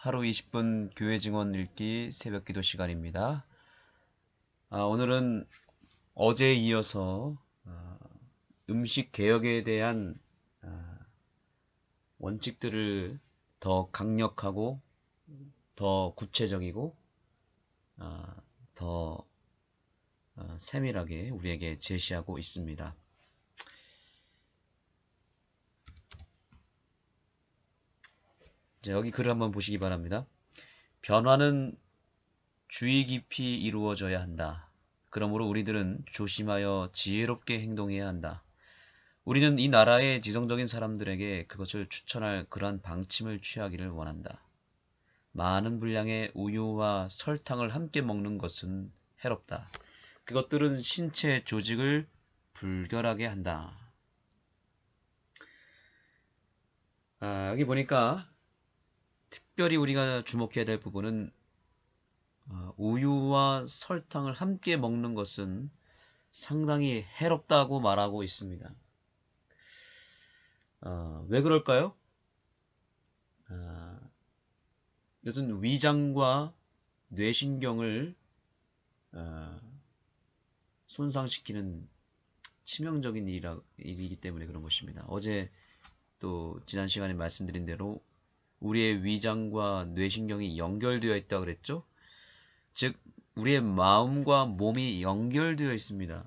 하루 20분 교회 증언 읽기 새벽 기도 시간입니다. 오늘은 어제에 이어서 음식 개혁에 대한 원칙들을 더 강력하고 더 구체적이고 더 세밀하게 우리에게 제시하고 있습니다. 자, 여기 글을 한번 보시기 바랍니다. 변화는 주의 깊이 이루어져야 한다. 그러므로 우리들은 조심하여 지혜롭게 행동해야 한다. 우리는 이 나라의 지성적인 사람들에게 그것을 추천할 그러한 방침을 취하기를 원한다. 많은 분량의 우유와 설탕을 함께 먹는 것은 해롭다. 그것들은 신체 조직을 불결하게 한다. 여기 보니까 특별히 우리가 주목해야 될 부분은 우유와 설탕을 함께 먹는 것은 상당히 해롭다고 말하고 있습니다. 왜 그럴까요? 이것은 위장과 뇌신경을 손상시키는 치명적인 일이기 때문에 그런 것입니다. 어제 또 지난 시간에 말씀드린 대로 우리의 위장과 뇌신경이 연결되어 있다고 그랬죠? 즉 우리의 마음과 몸이 연결되어 있습니다.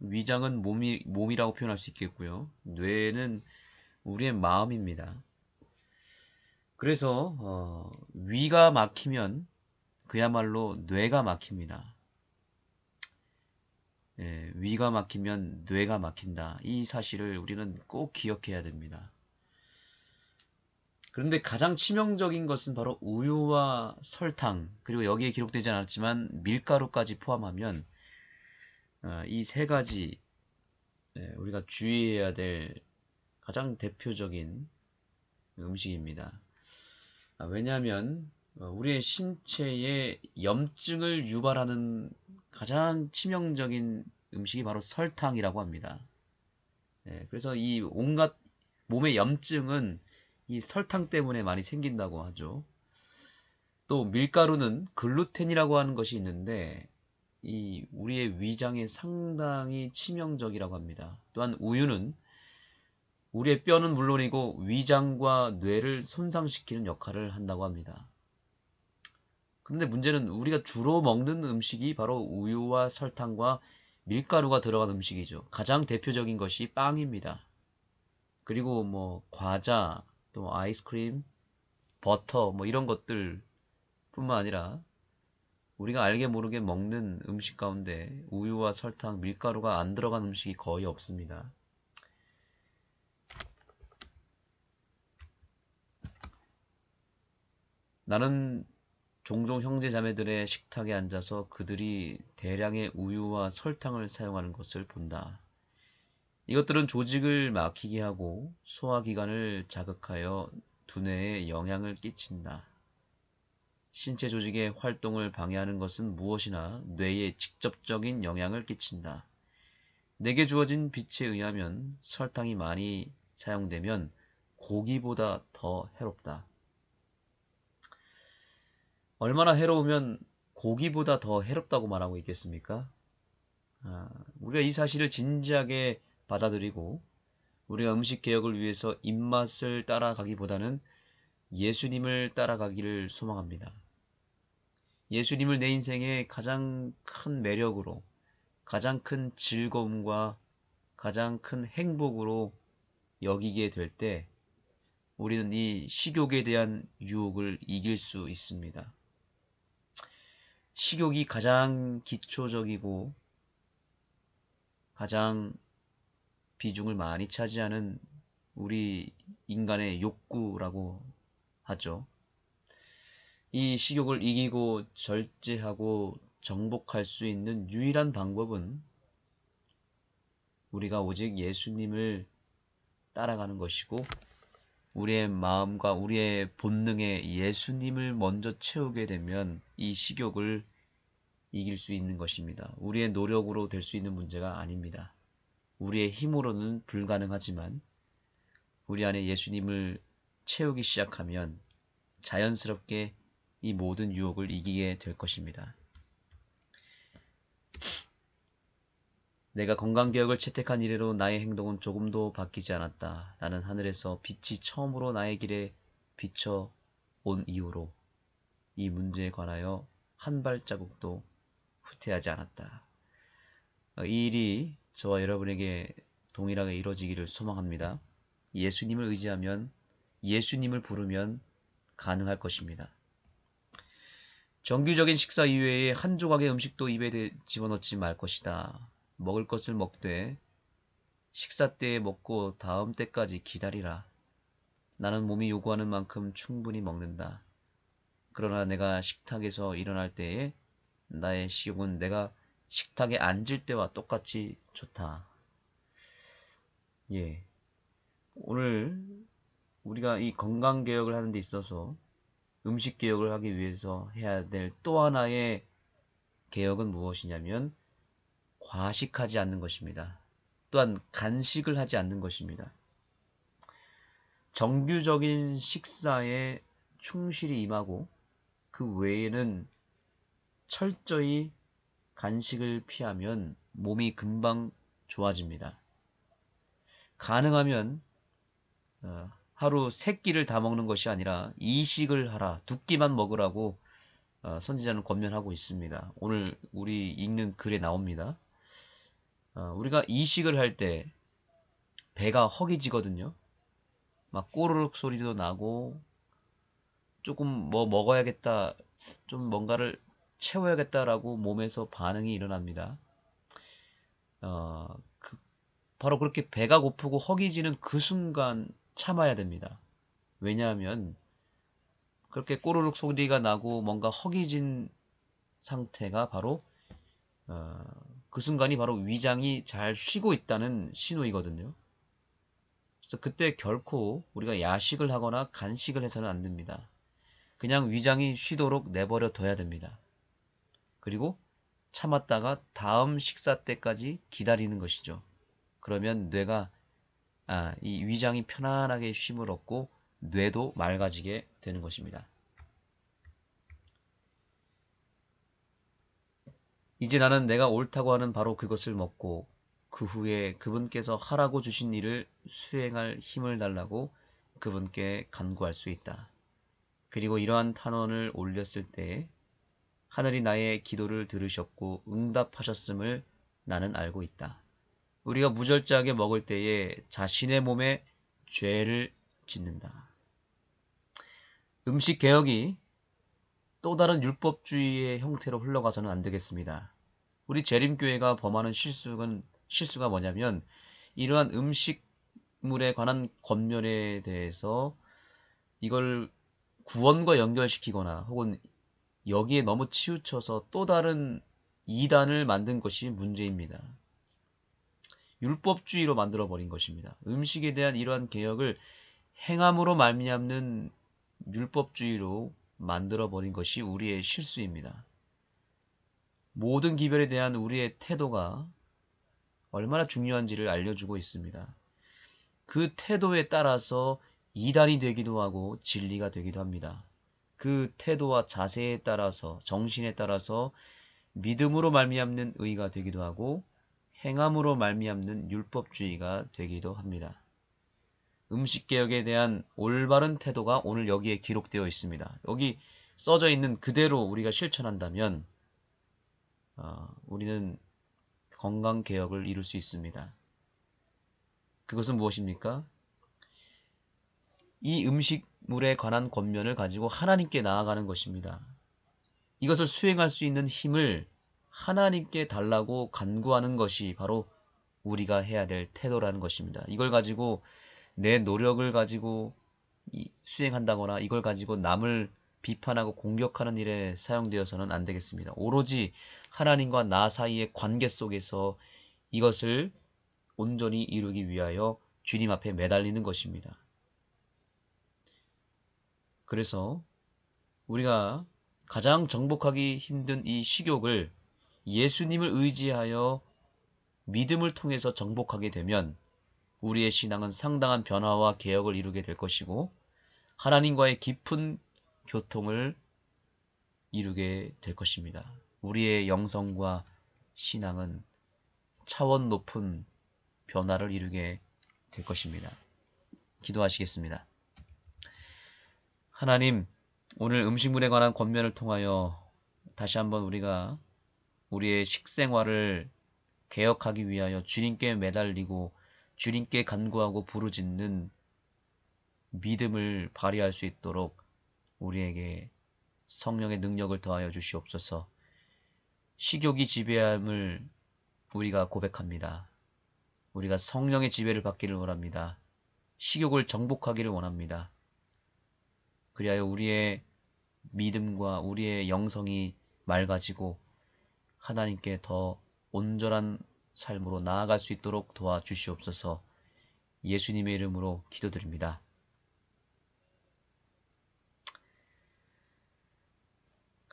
위장은 몸이라고 표현할 수 있겠고요. 뇌는 우리의 마음입니다. 그래서 위가 막히면 그야말로 뇌가 막힙니다. 위가 막히면 뇌가 막힌다. 이 사실을 우리는 꼭 기억해야 됩니다. 그런데 가장 치명적인 것은 바로 우유와 설탕, 그리고 여기에 기록되지 않았지만 밀가루까지 포함하면 이 세 가지 우리가 주의해야 될 가장 대표적인 음식입니다. 왜냐하면 우리의 신체에 염증을 유발하는 가장 치명적인 음식이 바로 설탕이라고 합니다. 그래서 이 온갖 몸의 염증은 이 설탕 때문에 많이 생긴다고 하죠. 또 밀가루는 글루텐이라고 하는 것이 있는데 이 우리의 위장에 상당히 치명적이라고 합니다. 또한 우유는 우리의 뼈는 물론이고 위장과 뇌를 손상시키는 역할을 한다고 합니다. 그런데 문제는 우리가 주로 먹는 음식이 바로 우유와 설탕과 밀가루가 들어간 음식이죠. 가장 대표적인 것이 빵입니다. 그리고 뭐 과자, 또 아이스크림, 버터 뭐 이런 것들 뿐만 아니라 우리가 알게 모르게 먹는 음식 가운데 우유와 설탕, 밀가루가 안 들어간 음식이 거의 없습니다. 나는 종종 형제 자매들의 식탁에 앉아서 그들이 대량의 우유와 설탕을 사용하는 것을 본다. 이것들은 조직을 막히게 하고 소화기관을 자극하여 두뇌에 영향을 끼친다. 신체 조직의 활동을 방해하는 것은 무엇이나 뇌에 직접적인 영향을 끼친다. 내게 주어진 빛에 의하면 설탕이 많이 사용되면 고기보다 더 해롭다. 얼마나 해로우면 고기보다 더 해롭다고 말하고 있겠습니까? 우리가 이 사실을 진지하게 받아들이고 우리가 음식 개혁을 위해서 입맛을 따라가기보다는 예수님을 따라가기를 소망합니다. 예수님을 내 인생의 가장 큰 매력으로, 가장 큰 즐거움과 가장 큰 행복으로 여기게 될 때 우리는 이 식욕에 대한 유혹을 이길 수 있습니다. 식욕이 가장 기초적이고 가장 비중을 많이 차지하는 우리 인간의 욕구라고 하죠. 이 식욕을 이기고 절제하고 정복할 수 있는 유일한 방법은 우리가 오직 예수님을 따라가는 것이고 우리의 마음과 우리의 본능에 예수님을 먼저 채우게 되면 이 식욕을 이길 수 있는 것입니다. 우리의 노력으로 될 수 있는 문제가 아닙니다. 우리의 힘으로는 불가능하지만 우리 안에 예수님을 채우기 시작하면 자연스럽게 이 모든 유혹을 이기게 될 것입니다. 내가 건강개혁을 채택한 이래로 나의 행동은 조금도 바뀌지 않았다. 나는 하늘에서 빛이 처음으로 나의 길에 비춰 온 이후로 이 문제에 관하여 한 발자국도 후퇴하지 않았다. 이 일이 저와 여러분에게 동일하게 이루어지기를 소망합니다. 예수님을 의지하면, 예수님을 부르면 가능할 것입니다. 정규적인 식사 이외에 한 조각의 음식도 입에 집어넣지 말 것이다. 먹을 것을 먹되 식사 때에 먹고 다음 때까지 기다리라. 나는 몸이 요구하는 만큼 충분히 먹는다. 그러나 내가 식탁에서 일어날 때에 나의 식욕은 내가 식탁에 앉을 때와 똑같이 좋다. 예. 오늘 우리가 이 건강개혁을 하는 데 있어서 음식개혁을 하기 위해서 해야 될 또 하나의 개혁은 무엇이냐면 과식하지 않는 것입니다. 또한 간식을 하지 않는 것입니다. 정규적인 식사에 충실히 임하고 그 외에는 철저히 간식을 피하면 몸이 금방 좋아집니다. 가능하면 하루 3끼를 다 먹는 것이 아니라 2식을 하라, 2끼만 먹으라고 선지자는 권면하고 있습니다. 오늘 우리 읽는 글에 나옵니다. 우리가 2식을 할 때 배가 허기지거든요. 막 꼬르륵 소리도 나고 조금 뭐 먹어야겠다, 좀 뭔가를 채워야겠다라고 몸에서 반응이 일어납니다. 바로 그렇게 배가 고프고 허기지는 그 순간 참아야 됩니다. 왜냐하면 그렇게 꼬르륵 소리가 나고 뭔가 허기진 상태가 바로 그 순간이 바로 위장이 잘 쉬고 있다는 신호이거든요. 그래서 그때 결코 우리가 야식을 하거나 간식을 해서는 안 됩니다. 그냥 위장이 쉬도록 내버려 둬야 됩니다. 그리고 참았다가 다음 식사 때까지 기다리는 것이죠. 그러면 뇌가 이 위장이 편안하게 쉼을 얻고 뇌도 맑아지게 되는 것입니다. 이제 나는 내가 옳다고 하는 바로 그것을 먹고 그 후에 그분께서 하라고 주신 일을 수행할 힘을 달라고 그분께 간구할 수 있다. 그리고 이러한 탄원을 올렸을 때 하늘이 나의 기도를 들으셨고 응답하셨음을 나는 알고 있다. 우리가 무절제하게 먹을 때에 자신의 몸에 죄를 짓는다. 음식 개혁이 또 다른 율법주의의 형태로 흘러가서는 안 되겠습니다. 우리 재림교회가 범하는 실수가 뭐냐면 이러한 음식물에 관한 권면에 대해서 이걸 구원과 연결시키거나 혹은 여기에 너무 치우쳐서 또 다른 이단을 만든 것이 문제입니다. 율법주의로 만들어버린 것입니다. 음식에 대한 이러한 개혁을 행함으로 말미암는 율법주의로 만들어버린 것이 우리의 실수입니다. 모든 기별에 대한 우리의 태도가 얼마나 중요한지를 알려주고 있습니다. 그 태도에 따라서 이단이 되기도 하고 진리가 되기도 합니다. 그 태도와 자세에 따라서 정신에 따라서 믿음으로 말미암는 의가 되기도 하고 행함으로 말미암는 율법주의가 되기도 합니다. 음식개혁에 대한 올바른 태도가 오늘 여기에 기록되어 있습니다. 여기 써져 있는 그대로 우리가 실천한다면 우리는 건강개혁을 이룰 수 있습니다. 그것은 무엇입니까? 이 음식물에 관한 권면을 가지고 하나님께 나아가는 것입니다. 이것을 수행할 수 있는 힘을 하나님께 달라고 간구하는 것이 바로 우리가 해야 될 태도라는 것입니다. 이걸 가지고 내 노력을 가지고 수행한다거나 이걸 가지고 남을 비판하고 공격하는 일에 사용되어서는 안 되겠습니다. 오로지 하나님과 나 사이의 관계 속에서 이것을 온전히 이루기 위하여 주님 앞에 매달리는 것입니다. 그래서 우리가 가장 정복하기 힘든 이 식욕을 예수님을 의지하여 믿음을 통해서 정복하게 되면 우리의 신앙은 상당한 변화와 개혁을 이루게 될 것이고 하나님과의 깊은 교통을 이루게 될 것입니다. 우리의 영성과 신앙은 차원 높은 변화를 이루게 될 것입니다. 기도하시겠습니다. 하나님, 오늘 음식물에 관한 권면을 통하여 다시 한번 우리가 우리의 식생활을 개혁하기 위하여 주님께 매달리고 주님께 간구하고 부르짖는 믿음을 발휘할 수 있도록 우리에게 성령의 능력을 더하여 주시옵소서. 식욕이 지배함을 우리가 고백합니다. 우리가 성령의 지배를 받기를 원합니다. 식욕을 정복하기를 원합니다. 그리하여 우리의 믿음과 우리의 영성이 맑아지고 하나님께 더 온전한 삶으로 나아갈 수 있도록 도와주시옵소서. 예수님의 이름으로 기도드립니다.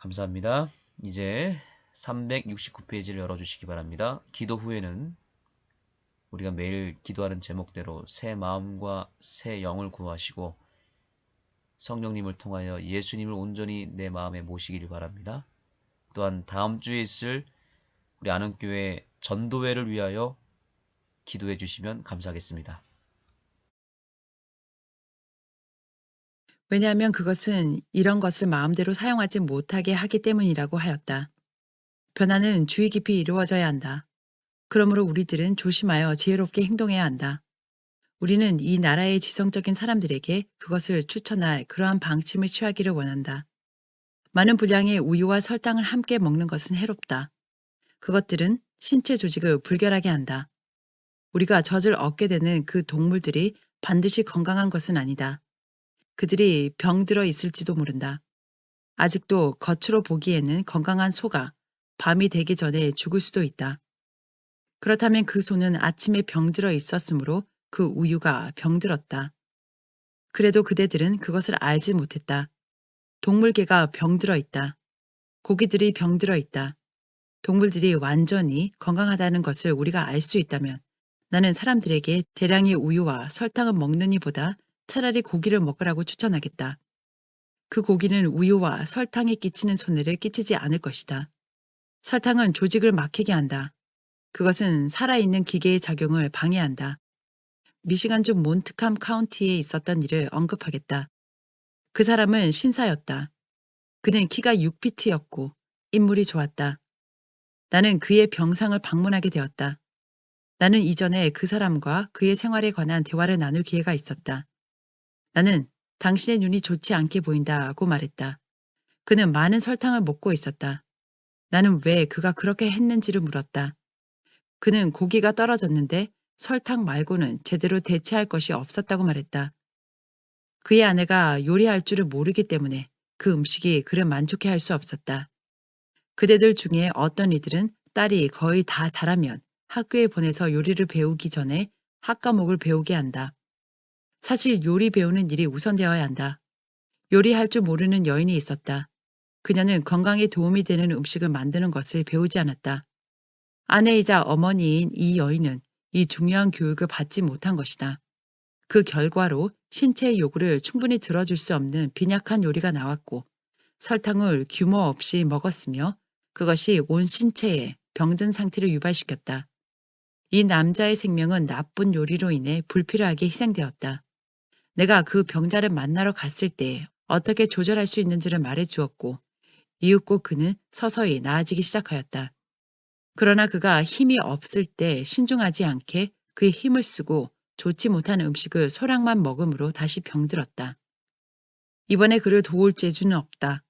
감사합니다. 이제 369페이지를 열어주시기 바랍니다. 기도 후에는 우리가 매일 기도하는 제목대로 새 마음과 새 영을 구하시고 성령님을 통하여 예수님을 온전히 내 마음에 모시기를 바랍니다. 또한 다음 주에 있을 우리 안흥교회 전도회를 위하여 기도해 주시면 감사하겠습니다. 왜냐하면 그것은 이런 것을 마음대로 사용하지 못하게 하기 때문이라고 하였다. 변화는 주의 깊이 이루어져야 한다. 그러므로 우리들은 조심하여 지혜롭게 행동해야 한다. 우리는 이 나라의 지성적인 사람들에게 그것을 추천할 그러한 방침을 취하기를 원한다. 많은 분량의 우유와 설탕을 함께 먹는 것은 해롭다. 그것들은 신체 조직을 불결하게 한다. 우리가 젖을 얻게 되는 그 동물들이 반드시 건강한 것은 아니다. 그들이 병들어 있을지도 모른다. 아직도 겉으로 보기에는 건강한 소가 밤이 되기 전에 죽을 수도 있다. 그렇다면 그 소는 아침에 병들어 있었으므로 그 우유가 병들었다. 그래도 그대들은 그것을 알지 못했다. 동물계가 병들어 있다. 고기들이 병들어 있다. 동물들이 완전히 건강하다는 것을 우리가 알 수 있다면 나는 사람들에게 대량의 우유와 설탕을 먹는 이보다 차라리 고기를 먹으라고 추천하겠다. 그 고기는 우유와 설탕이 끼치는 손해를 끼치지 않을 것이다. 설탕은 조직을 막히게 한다. 그것은 살아있는 기계의 작용을 방해한다. 미시간주 몬트캄 카운티에 있었던 일을 언급하겠다. 그 사람은 신사였다. 그는 키가 6피트였고 인물이 좋았다. 나는 그의 병상을 방문하게 되었다. 나는 이전에 그 사람과 그의 생활에 관한 대화를 나눌 기회가 있었다. 나는 당신의 눈이 좋지 않게 보인다고 말했다. 그는 많은 설탕을 먹고 있었다. 나는 왜 그가 그렇게 했는지를 물었다. 그는 고기가 떨어졌는데 설탕 말고는 제대로 대체할 것이 없었다고 말했다. 그의 아내가 요리할 줄을 모르기 때문에 그 음식이 그를 만족해 할 수 없었다. 그대들 중에 어떤 이들은 딸이 거의 다 자라면 학교에 보내서 요리를 배우기 전에 학과목을 배우게 한다. 사실 요리 배우는 일이 우선되어야 한다. 요리할 줄 모르는 여인이 있었다. 그녀는 건강에 도움이 되는 음식을 만드는 것을 배우지 않았다. 아내이자 어머니인 이 여인은 이 중요한 교육을 받지 못한 것이다. 그 결과로 신체의 요구를 충분히 들어줄 수 없는 빈약한 요리가 나왔고 설탕을 규모 없이 먹었으며 그것이 온 신체에 병든 상태를 유발시켰다. 이 남자의 생명은 나쁜 요리로 인해 불필요하게 희생되었다. 내가 그 병자를 만나러 갔을 때 어떻게 조절할 수 있는지를 말해 주었고 이윽고 그는 서서히 나아지기 시작하였다. 그러나 그가 힘이 없을 때 신중하지 않게 그의 힘을 쓰고 좋지 못한 음식을 소량만 먹음으로 다시 병들었다. 이번에 그를 도울 재주는 없다.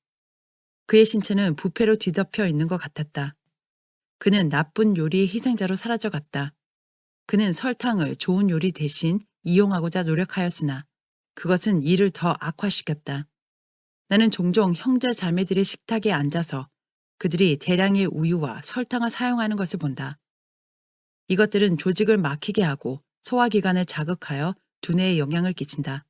그의 신체는 부패로 뒤덮여 있는 것 같았다. 그는 나쁜 요리의 희생자로 사라져갔다. 그는 설탕을 좋은 요리 대신 이용하고자 노력하였으나 그것은 일을 더 악화시켰다. 나는 종종 형제 자매들의 식탁에 앉아서 그들이 대량의 우유와 설탕을 사용하는 것을 본다. 이것들은 조직을 막히게 하고 소화기관을 자극하여 두뇌에 영향을 끼친다.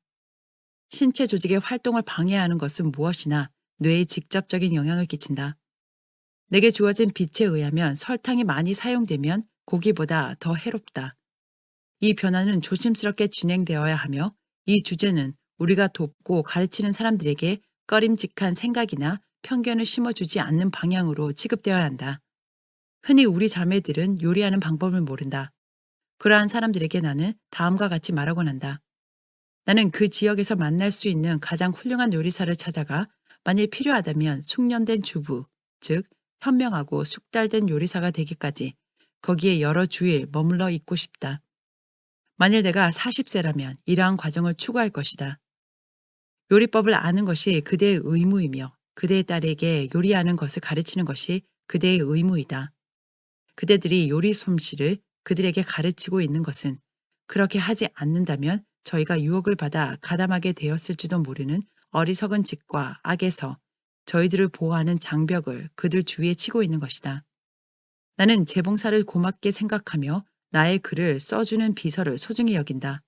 신체 조직의 활동을 방해하는 것은 무엇이나 뇌에 직접적인 영향을 끼친다. 내게 주어진 빛에 의하면 설탕이 많이 사용되면 고기보다 더 해롭다. 이 변화는 조심스럽게 진행되어야 하며 이 주제는 우리가 돕고 가르치는 사람들에게 꺼림직한 생각이나 편견을 심어주지 않는 방향으로 취급되어야 한다. 흔히 우리 자매들은 요리하는 방법을 모른다. 그러한 사람들에게 나는 다음과 같이 말하곤 한다. 나는 그 지역에서 만날 수 있는 가장 훌륭한 요리사를 찾아가 만일 필요하다면 숙련된 주부, 즉 현명하고 숙달된 요리사가 되기까지 거기에 여러 주일 머물러 있고 싶다. 만일 내가 40세라면 이러한 과정을 추구할 것이다. 요리법을 아는 것이 그대의 의무이며 그대의 딸에게 요리하는 것을 가르치는 것이 그대의 의무이다. 그대들이 요리 솜씨를 그들에게 가르치고 있는 것은 그렇게 하지 않는다면 저희가 유혹을 받아 가담하게 되었을지도 모르는 어리석은 짓과 악에서 저희들을 보호하는 장벽을 그들 주위에 치고 있는 것이다. 나는 재봉사를 고맙게 생각하며 나의 글을 써주는 비서를 소중히 여긴다.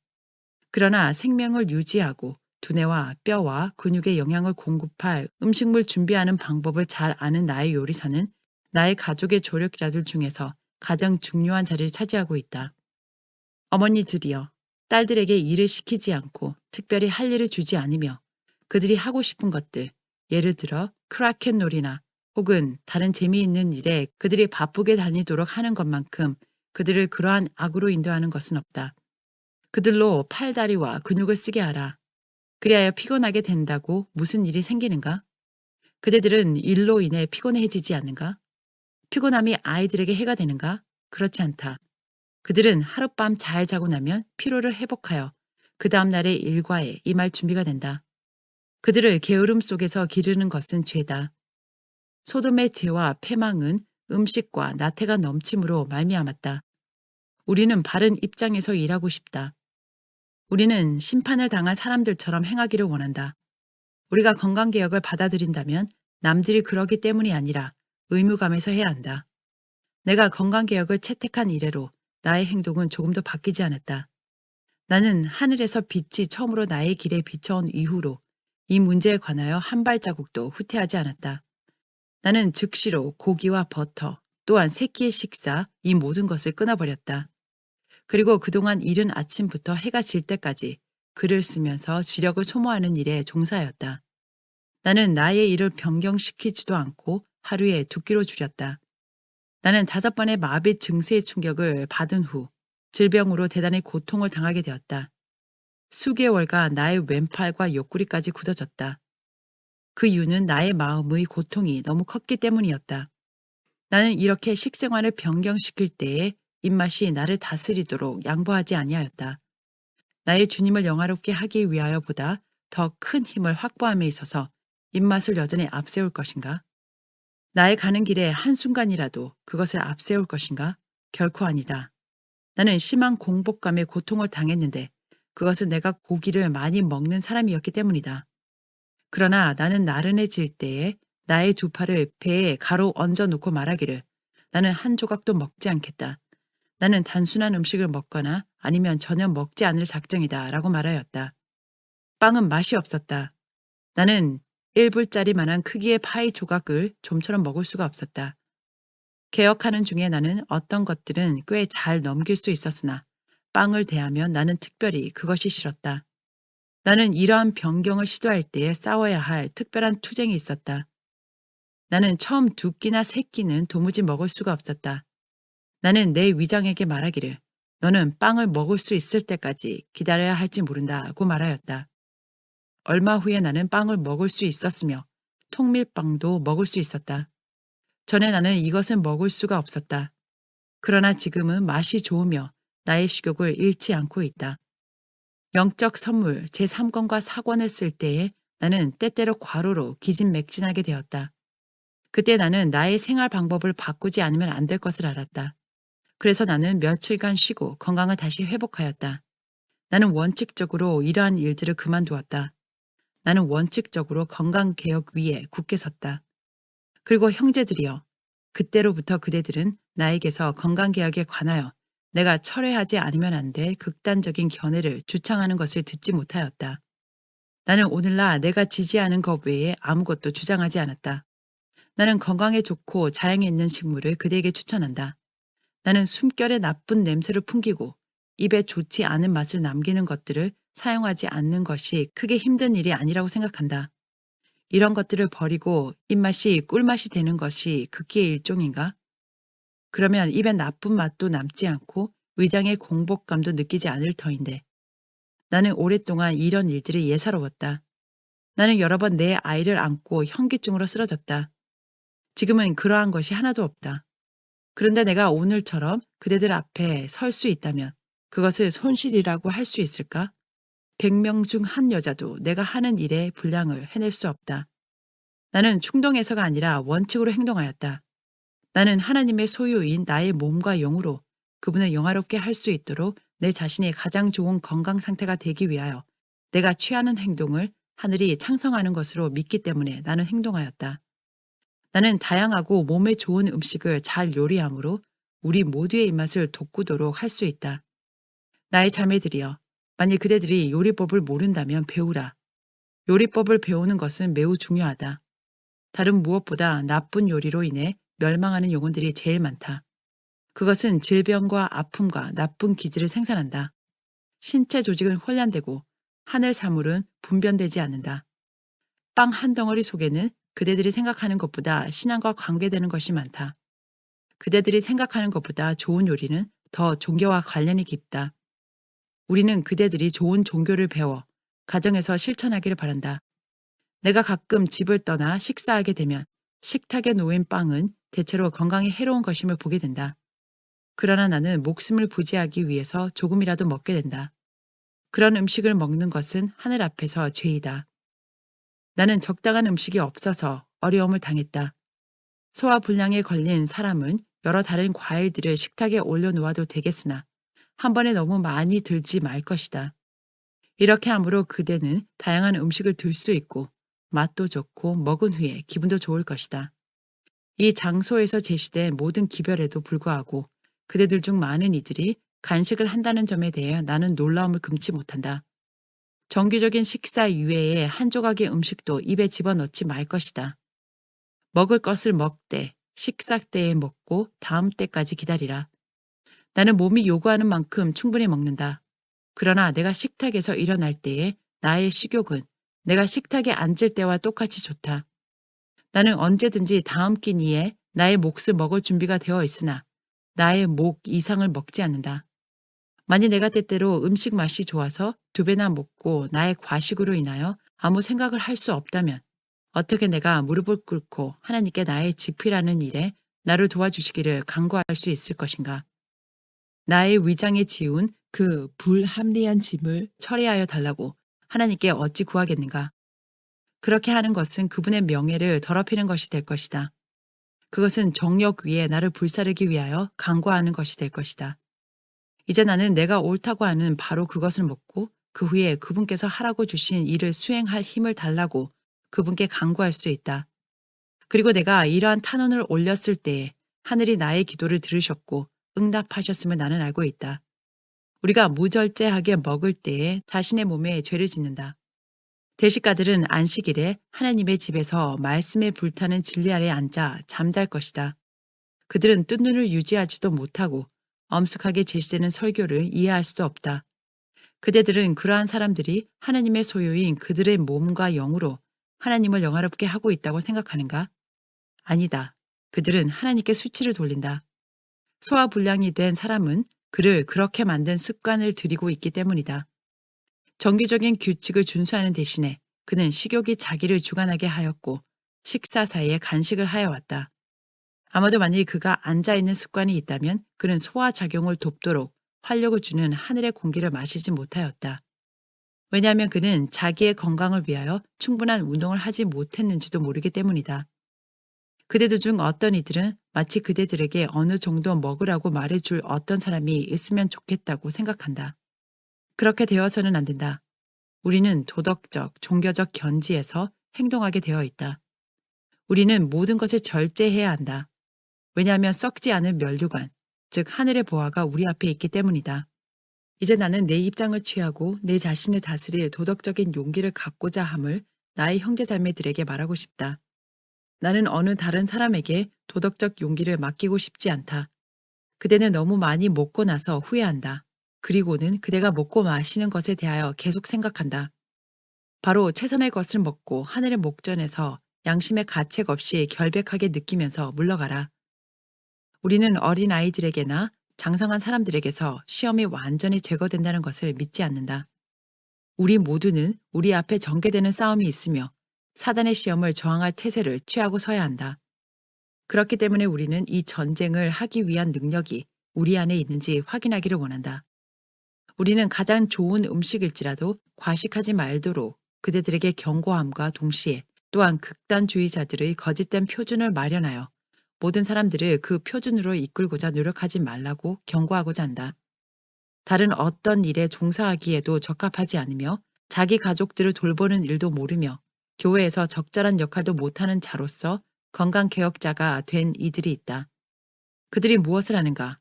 그러나 생명을 유지하고 두뇌와 뼈와 근육에 영양을 공급할 음식물 준비하는 방법을 잘 아는 나의 요리사는 나의 가족의 조력자들 중에서 가장 중요한 자리를 차지하고 있다. 어머니들이여, 딸들에게 일을 시키지 않고 특별히 할 일을 주지 않으며 그들이 하고 싶은 것들, 예를 들어 크라켄 놀이나 혹은 다른 재미있는 일에 그들이 바쁘게 다니도록 하는 것만큼 그들을 그러한 악으로 인도하는 것은 없다. 그들로 팔다리와 근육을 쓰게 하라. 그리하여 피곤하게 된다고 무슨 일이 생기는가? 그대들은 일로 인해 피곤해지지 않는가? 피곤함이 아이들에게 해가 되는가? 그렇지 않다. 그들은 하룻밤 잘 자고 나면 피로를 회복하여 그 다음날의 일과에 임할 준비가 된다. 그들을 게으름 속에서 기르는 것은 죄다. 소돔의 죄와 패망은 음식과 나태가 넘침으로 말미암았다. 우리는 바른 입장에서 일하고 싶다. 우리는 심판을 당한 사람들처럼 행하기를 원한다. 우리가 건강개혁을 받아들인다면 남들이 그러기 때문이 아니라 의무감에서 해야 한다. 내가 건강개혁을 채택한 이래로 나의 행동은 조금도 바뀌지 않았다. 나는 하늘에서 빛이 처음으로 나의 길에 비춰온 이후로 이 문제에 관하여 한 발자국도 후퇴하지 않았다. 나는 즉시로 고기와 버터, 또한 새끼의 식사, 이 모든 것을 끊어버렸다. 그리고 그동안 이른 아침부터 해가 질 때까지 글을 쓰면서 지력을 소모하는 일에 종사하였다. 나는 나의 일을 변경시키지도 않고 하루에 2끼로 줄였다. 나는 5번의 마비 증세의 충격을 받은 후 질병으로 대단히 고통을 당하게 되었다. 수개월간 나의 왼팔과 옆구리까지 굳어졌다. 그 이유는 나의 마음의 고통이 너무 컸기 때문이었다. 나는 이렇게 식생활을 변경시킬 때에 입맛이 나를 다스리도록 양보하지 아니하였다. 나의 주님을 영화롭게 하기 위하여보다 더 큰 힘을 확보함에 있어서 입맛을 여전히 앞세울 것인가? 나의 가는 길에 한순간이라도 그것을 앞세울 것인가? 결코 아니다. 나는 심한 공복감에 고통을 당했는데 그것은 내가 고기를 많이 먹는 사람이었기 때문이다. 그러나 나는 나른해질 때에 나의 2팔을 배에 가로 얹어 놓고 말하기를 나는 한 조각도 먹지 않겠다. 나는 단순한 음식을 먹거나 아니면 전혀 먹지 않을 작정이다 라고 말하였다. 빵은 맛이 없었다. 나는 1불짜리만한 크기의 파이 조각을 좀처럼 먹을 수가 없었다. 개혁하는 중에 나는 어떤 것들은 꽤 잘 넘길 수 있었으나 빵을 대하면 나는 특별히 그것이 싫었다. 나는 이러한 변경을 시도할 때에 싸워야 할 특별한 투쟁이 있었다. 나는 처음 2끼나 3끼는 도무지 먹을 수가 없었다. 나는 내 위장에게 말하기를 너는 빵을 먹을 수 있을 때까지 기다려야 할지 모른다고 말하였다. 얼마 후에 나는 빵을 먹을 수 있었으며 통밀빵도 먹을 수 있었다. 전에 나는 이것은 먹을 수가 없었다. 그러나 지금은 맛이 좋으며 나의 식욕을 잃지 않고 있다. 영적 선물 제3권과 4권을 쓸 때에 나는 때때로 과로로 기진맥진하게 되었다. 그때 나는 나의 생활 방법을 바꾸지 않으면 안 될 것을 알았다. 그래서 나는 며칠간 쉬고 건강을 다시 회복하였다. 나는 원칙적으로 이러한 일들을 그만두었다. 나는 원칙적으로 건강개혁 위에 굳게 섰다. 그리고 형제들이여, 그때로부터 그대들은 나에게서 건강개혁에 관하여 내가 철회하지 않으면 안 될 극단적인 견해를 주창하는 것을 듣지 못하였다. 나는 오늘날 내가 지지하는 것 외에 아무것도 주장하지 않았다. 나는 건강에 좋고 자양에 있는 식물을 그대에게 추천한다. 나는 숨결에 나쁜 냄새를 풍기고 입에 좋지 않은 맛을 남기는 것들을 사용하지 않는 것이 크게 힘든 일이 아니라고 생각한다. 이런 것들을 버리고 입맛이 꿀맛이 되는 것이 극기의 일종인가? 그러면 입에 나쁜 맛도 남지 않고 위장의 공복감도 느끼지 않을 터인데. 나는 오랫동안 이런 일들이 예사로웠다. 나는 여러 번 내 아이를 안고 현기증으로 쓰러졌다. 지금은 그러한 것이 하나도 없다. 그런데 내가 오늘처럼 그대들 앞에 설 수 있다면 그것을 손실이라고 할 수 있을까? 100명 중 한 여자도 내가 하는 일의 분량을 해낼 수 없다. 나는 충동에서가 아니라 원칙으로 행동하였다. 나는 하나님의 소유인 나의 몸과 영으로 그분을 영화롭게 할 수 있도록 내 자신의 가장 좋은 건강 상태가 되기 위하여 내가 취하는 행동을 하늘이 창성하는 것으로 믿기 때문에 나는 행동하였다. 나는 다양하고 몸에 좋은 음식을 잘 요리함으로 우리 모두의 입맛을 돋구도록 할 수 있다. 나의 자매들이여, 만일 그대들이 요리법을 모른다면 배우라. 요리법을 배우는 것은 매우 중요하다. 다른 무엇보다 나쁜 요리로 인해 멸망하는 영혼들이 제일 많다. 그것은 질병과 아픔과 나쁜 기질을 생산한다. 신체 조직은 혼란되고 하늘 사물은 분변되지 않는다. 빵 한 덩어리 속에는 그대들이 생각하는 것보다 신앙과 관계되는 것이 많다. 그대들이 생각하는 것보다 좋은 요리는 더 종교와 관련이 깊다. 우리는 그대들이 좋은 종교를 배워 가정에서 실천하기를 바란다. 내가 가끔 집을 떠나 식사하게 되면 식탁에 놓인 빵은 대체로 건강에 해로운 것임을 보게 된다. 그러나 나는 목숨을 부지하기 위해서 조금이라도 먹게 된다. 그런 음식을 먹는 것은 하늘 앞에서 죄이다. 나는 적당한 음식이 없어서 어려움을 당했다. 소화불량에 걸린 사람은 여러 다른 과일들을 식탁에 올려놓아도 되겠으나 한 번에 너무 많이 들지 말 것이다. 이렇게 함으로 그대는 다양한 음식을 들 수 있고 맛도 좋고 먹은 후에 기분도 좋을 것이다. 이 장소에서 제시된 모든 기별에도 불구하고 그대들 중 많은 이들이 간식을 한다는 점에 대해 나는 놀라움을 금치 못한다. 정기적인 식사 이외에 한 조각의 음식도 입에 집어넣지 말 것이다. 먹을 것을 먹되 식사 때에 먹고 다음 때까지 기다리라. 나는 몸이 요구하는 만큼 충분히 먹는다. 그러나 내가 식탁에서 일어날 때에 나의 식욕은 내가 식탁에 앉을 때와 똑같이 좋다. 나는 언제든지 다음 끼니에 나의 몫을 먹을 준비가 되어 있으나 나의 목 이상을 먹지 않는다. 만일 내가 때때로 음식 맛이 좋아서 2배나 먹고 나의 과식으로 인하여 아무 생각을 할 수 없다면 어떻게 내가 무릎을 꿇고 하나님께 나의 지피라는 일에 나를 도와주시기를 간구할 수 있을 것인가? 나의 위장에 지운 그 불합리한 짐을 처리하여 달라고 하나님께 어찌 구하겠는가? 그렇게 하는 것은 그분의 명예를 더럽히는 것이 될 것이다. 그것은 정욕 위에 나를 불사르기 위하여 간구하는 것이 될 것이다. 이제 나는 내가 옳다고 하는 바로 그것을 먹고 그 후에 그분께서 하라고 주신 일을 수행할 힘을 달라고 그분께 간구할 수 있다. 그리고 내가 이러한 탄원을 올렸을 때에 하늘이 나의 기도를 들으셨고 응답하셨음을 나는 알고 있다. 우리가 무절제하게 먹을 때에 자신의 몸에 죄를 짓는다. 대식가들은 안식일에 하나님의 집에서 말씀에 불타는 진리 아래 앉아 잠잘 것이다. 그들은 뜬 눈을 유지하지도 못하고 엄숙하게 제시되는 설교를 이해할 수도 없다. 그대들은 그러한 사람들이 하나님의 소유인 그들의 몸과 영으로 하나님을 영화롭게 하고 있다고 생각하는가? 아니다. 그들은 하나님께 수치를 돌린다. 소화불량이 된 사람은 그를 그렇게 만든 습관을 들이고 있기 때문이다. 정기적인 규칙을 준수하는 대신에 그는 식욕이 자기를 주관하게 하였고 식사 사이에 간식을 하여 왔다. 아마도 만일 그가 앉아있는 습관이 있다면 그는 소화작용을 돕도록 활력을 주는 하늘의 공기를 마시지 못하였다. 왜냐하면 그는 자기의 건강을 위하여 충분한 운동을 하지 못했는지도 모르기 때문이다. 그대들 중 어떤 이들은 마치 그대들에게 어느 정도 먹으라고 말해줄 어떤 사람이 있으면 좋겠다고 생각한다. 그렇게 되어서는 안 된다. 우리는 도덕적, 종교적 견지에서 행동하게 되어 있다. 우리는 모든 것을 절제해야 한다. 왜냐하면 썩지 않을 면류관, 즉 하늘의 보화가 우리 앞에 있기 때문이다. 이제 나는 내 입장을 취하고 내 자신을 다스릴 도덕적인 용기를 갖고자 함을 나의 형제자매들에게 말하고 싶다. 나는 어느 다른 사람에게 도덕적 용기를 맡기고 싶지 않다. 그대는 너무 많이 먹고 나서 후회한다. 그리고는 그대가 먹고 마시는 것에 대하여 계속 생각한다. 바로 최선의 것을 먹고 하늘의 목전에서 양심의 가책 없이 결백하게 느끼면서 물러가라. 우리는 어린 아이들에게나 장성한 사람들에게서 시험이 완전히 제거된다는 것을 믿지 않는다. 우리 모두는 우리 앞에 전개되는 싸움이 있으며 사단의 시험을 저항할 태세를 취하고 서야 한다. 그렇기 때문에 우리는 이 전쟁을 하기 위한 능력이 우리 안에 있는지 확인하기를 원한다. 우리는 가장 좋은 음식일지라도 과식하지 말도록 그대들에게 경고함과 동시에 또한 극단주의자들의 거짓된 표준을 마련하여 모든 사람들을 그 표준으로 이끌고자 노력하지 말라고 경고하고자 한다. 다른 어떤 일에 종사하기에도 적합하지 않으며 자기 가족들을 돌보는 일도 모르며 교회에서 적절한 역할도 못하는 자로서 건강개혁자가 된 이들이 있다. 그들이 무엇을 하는가?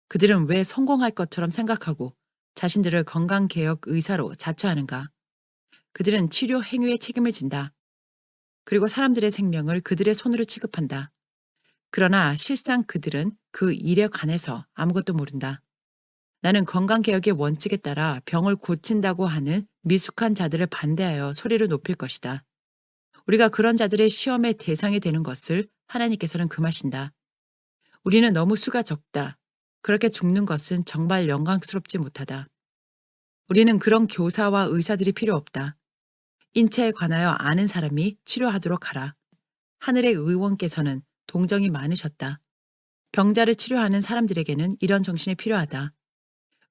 그들은 왜 성공할 것처럼 생각하고 자신들을 건강개혁 의사로 자처하는가? 그들은 치료 행위에 책임을 진다. 그리고 사람들의 생명을 그들의 손으로 취급한다. 그러나 실상 그들은 그 일에 관해서 아무것도 모른다. 나는 건강개혁의 원칙에 따라 병을 고친다고 하는 미숙한 자들을 반대하여 소리를 높일 것이다. 우리가 그런 자들의 시험의 대상이 되는 것을 하나님께서는 금하신다. 우리는 너무 수가 적다. 그렇게 죽는 것은 정말 영광스럽지 못하다. 우리는 그런 교사와 의사들이 필요 없다. 인체에 관하여 아는 사람이 치료하도록 하라. 하늘의 의원께서는 동정이 많으셨다. 병자를 치료하는 사람들에게는 이런 정신이 필요하다.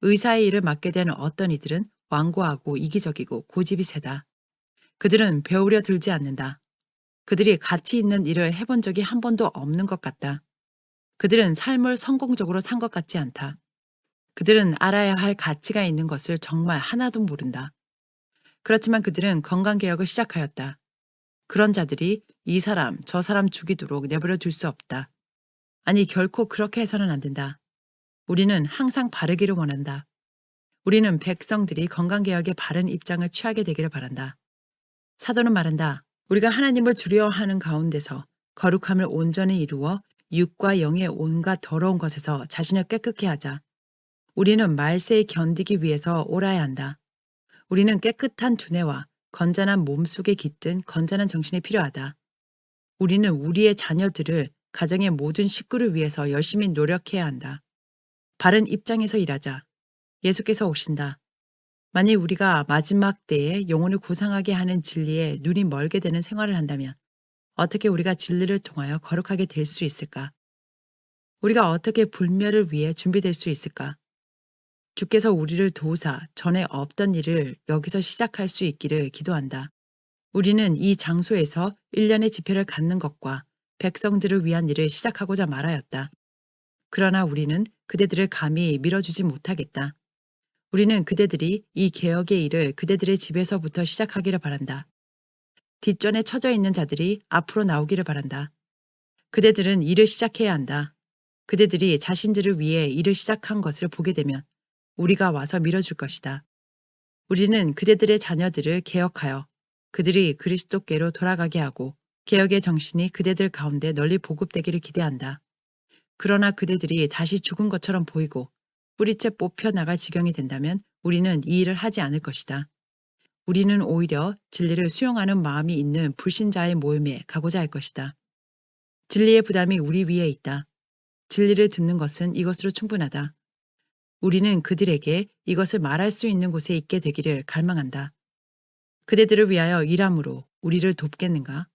의사의 일을 맡게 된 어떤 이들은 완고하고 이기적이고 고집이 세다. 그들은 배우려 들지 않는다. 그들이 가치 있는 일을 해본 적이 한 번도 없는 것 같다. 그들은 삶을 성공적으로 산 것 같지 않다. 그들은 알아야 할 가치가 있는 것을 정말 하나도 모른다. 그렇지만 그들은 건강개혁을 시작하였다. 그런 자들이 이 사람, 저 사람 죽이도록 내버려 둘 수 없다. 아니, 결코 그렇게 해서는 안 된다. 우리는 항상 바르기를 원한다. 우리는 백성들이 건강개혁의 바른 입장을 취하게 되기를 바란다. 사도는 말한다. 우리가 하나님을 두려워하는 가운데서 거룩함을 온전히 이루어 육과 영의 온갖 더러운 것에서 자신을 깨끗게 하자. 우리는 말세에 견디기 위해서 옳아야 한다. 우리는 깨끗한 두뇌와 건전한 몸속에 깃든 건전한 정신이 필요하다. 우리는 우리의 자녀들을 가정의 모든 식구를 위해서 열심히 노력해야 한다. 바른 입장에서 일하자. 예수께서 오신다. 만일 우리가 마지막 때에 영혼을 고상하게 하는 진리에 눈이 멀게 되는 생활을 한다면 어떻게 우리가 진리를 통하여 거룩하게 될 수 있을까? 우리가 어떻게 불멸을 위해 준비될 수 있을까? 주께서 우리를 도우사 전에 없던 일을 여기서 시작할 수 있기를 기도한다. 우리는 이 장소에서 1년의 집회를 갖는 것과 백성들을 위한 일을 시작하고자 말하였다. 그러나 우리는 그대들을 감히 밀어주지 못하겠다. 우리는 그대들이 이 개혁의 일을 그대들의 집에서부터 시작하기를 바란다. 뒷전에 처져 있는 자들이 앞으로 나오기를 바란다. 그대들은 일을 시작해야 한다. 그대들이 자신들을 위해 일을 시작한 것을 보게 되면 우리가 와서 밀어줄 것이다. 우리는 그대들의 자녀들을 개혁하여 그들이 그리스도께로 돌아가게 하고 개혁의 정신이 그대들 가운데 널리 보급되기를 기대한다. 그러나 그대들이 다시 죽은 것처럼 보이고 뿌리채 뽑혀 나갈 지경이 된다면 우리는 이 일을 하지 않을 것이다. 우리는 오히려 진리를 수용하는 마음이 있는 불신자의 모임에 가고자 할 것이다. 진리의 부담이 우리 위에 있다. 진리를 듣는 것은 이것으로 충분하다. 우리는 그들에게 이것을 말할 수 있는 곳에 있게 되기를 갈망한다. 그대들을 위하여 일함으로 우리를 돕겠는가?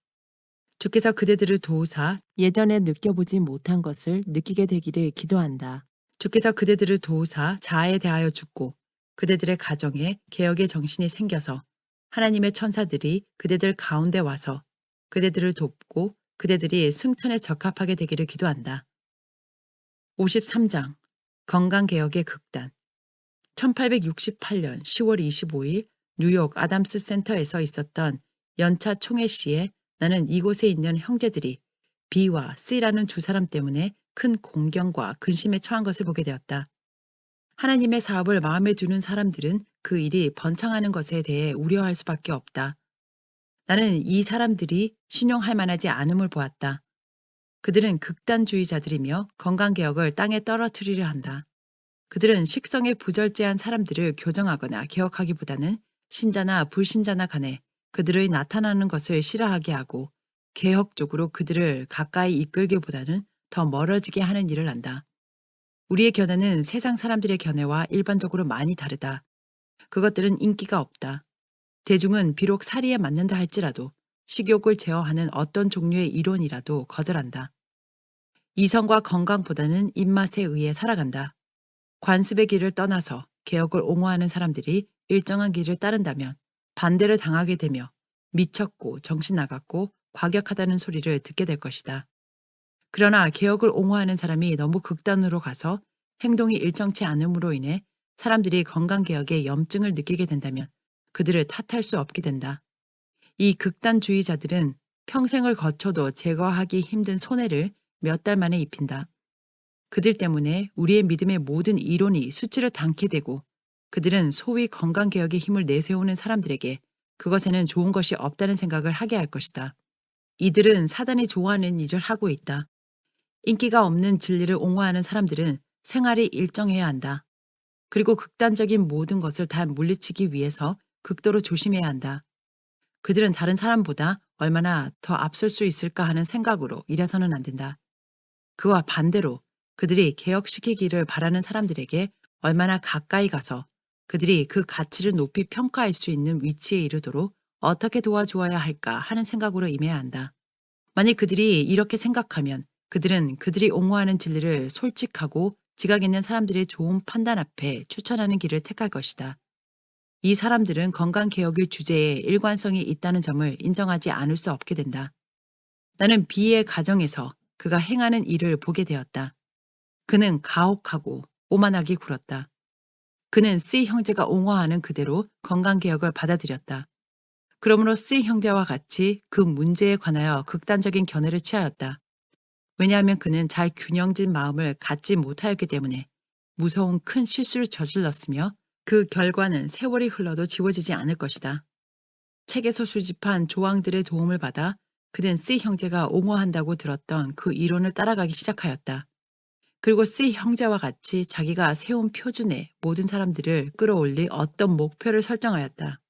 주께서 그대들을 도우사 예전에 느껴보지 못한 것을 느끼게 되기를 기도한다. 주께서 그대들을 도우사 자아에 대하여 죽고 그대들의 가정에 개혁의 정신이 생겨서 하나님의 천사들이 그대들 가운데 와서 그대들을 돕고 그대들이 승천에 적합하게 되기를 기도한다. 53장 건강개혁의 극단 1868년 10월 25일 뉴욕 아담스 센터에서 있었던 연차 총회 시에 나는 이곳에 있는 형제들이 B와 C라는 두 사람 때문에 큰 공경과 근심에 처한 것을 보게 되었다. 하나님의 사업을 마음에 두는 사람들은 그 일이 번창하는 것에 대해 우려할 수밖에 없다. 나는 이 사람들이 신용할 만하지 않음을 보았다. 그들은 극단주의자들이며 건강개혁을 땅에 떨어뜨리려 한다. 그들은 식성에 부절제한 사람들을 교정하거나 개혁하기보다는 신자나 불신자나 간에 그들의 나타나는 것을 싫어하게 하고 개혁 쪽으로 그들을 가까이 이끌기보다는 더 멀어지게 하는 일을 한다. 우리의 견해는 세상 사람들의 견해와 일반적으로 많이 다르다. 그것들은 인기가 없다. 대중은 비록 사리에 맞는다 할지라도 식욕을 제어하는 어떤 종류의 이론이라도 거절한다. 이성과 건강보다는 입맛에 의해 살아간다. 관습의 길을 떠나서 개혁을 옹호하는 사람들이 일정한 길을 따른다면 반대를 당하게 되며 미쳤고 정신 나갔고 과격하다는 소리를 듣게 될 것이다. 그러나 개혁을 옹호하는 사람이 너무 극단으로 가서 행동이 일정치 않음으로 인해 사람들이 건강개혁에 염증을 느끼게 된다면 그들을 탓할 수 없게 된다. 이 극단주의자들은 평생을 거쳐도 제거하기 힘든 손해를 몇 달 만에 입힌다. 그들 때문에 우리의 믿음의 모든 이론이 수치를 당케 되고 그들은 소위 건강개혁의 힘을 내세우는 사람들에게 그것에는 좋은 것이 없다는 생각을 하게 할 것이다. 이들은 사단이 좋아하는 일을 하고 있다. 인기가 없는 진리를 옹호하는 사람들은 생활이 일정해야 한다. 그리고 극단적인 모든 것을 다 물리치기 위해서 극도로 조심해야 한다. 그들은 다른 사람보다 얼마나 더 앞설 수 있을까 하는 생각으로 일해서는 안 된다. 그와 반대로 그들이 개혁시키기를 바라는 사람들에게 얼마나 가까이 가서 그들이 그 가치를 높이 평가할 수 있는 위치에 이르도록 어떻게 도와주어야 할까 하는 생각으로 임해야 한다. 만약 그들이 이렇게 생각하면 그들은 그들이 옹호하는 진리를 솔직하고 지각 있는 사람들의 좋은 판단 앞에 추천하는 길을 택할 것이다. 이 사람들은 건강개혁의 주제에 일관성이 있다는 점을 인정하지 않을 수 없게 된다. 나는 B의 가정에서 그가 행하는 일을 보게 되었다. 그는 가혹하고 오만하게 굴었다. 그는 C 형제가 옹호하는 그대로 건강개혁을 받아들였다. 그러므로 C 형제와 같이 그 문제에 관하여 극단적인 견해를 취하였다. 왜냐하면 그는 잘 균형진 마음을 갖지 못하였기 때문에 무서운 큰 실수를 저질렀으며 그 결과는 세월이 흘러도 지워지지 않을 것이다. 책에서 수집한 조항들의 도움을 받아 그는 C 형제가 옹호한다고 들었던 그 이론을 따라가기 시작하였다. 그리고 C 형제와 같이 자기가 세운 표준에 모든 사람들을 끌어올릴 어떤 목표를 설정하였다.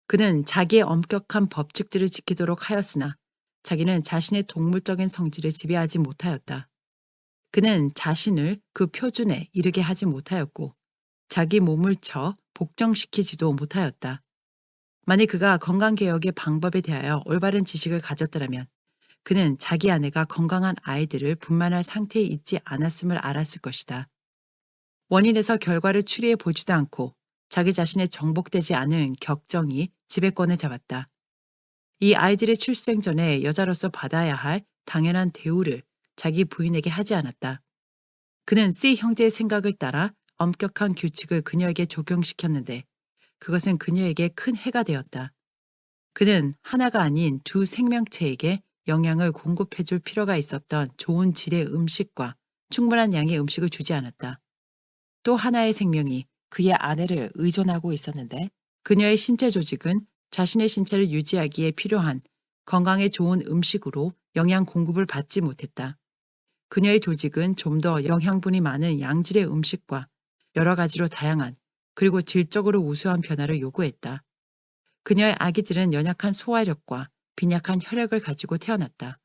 그는 자기의 엄격한 법칙들을 지키도록 하였으나 자기는 자신의 동물적인 성질을 지배하지 못하였다. 그는 자신을 그 표준에 이르게 하지 못하였고 자기 몸을 쳐 복종시키지도 못하였다. 만약 그가 건강개혁의 방법에 대하여 올바른 지식을 가졌더라면 그는 자기 아내가 건강한 아이들을 분만할 상태에 있지 않았음을 알았을 것이다. 원인에서 결과를 추리해 보지도 않고 자기 자신의 정복되지 않은 격정이 지배권을 잡았다. 이 아이들의 출생 전에 여자로서 받아야 할 당연한 대우를 자기 부인에게 하지 않았다. 그는 C 형제의 생각을 따라 엄격한 규칙을 그녀에게 적용시켰는데 그것은 그녀에게 큰 해가 되었다. 그는 하나가 아닌 두 생명체에게 영양을 공급해 줄 필요가 있었던 좋은 질의 음식과 충분한 양의 음식을 주지 않았다. 또 하나의 생명이 그의 아내를 의존하고 있었는데 그녀의 신체 조직은 자신의 신체를 유지하기에 필요한 건강에 좋은 음식으로 영양 공급을 받지 못했다. 그녀의 조직은 좀 더 영양분이 많은 양질의 음식과 여러 가지로 다양한 그리고 질적으로 우수한 변화를 요구했다. 그녀의 아기들은 연약한 소화력과 빈약한 혈액을 가지고 태어났다.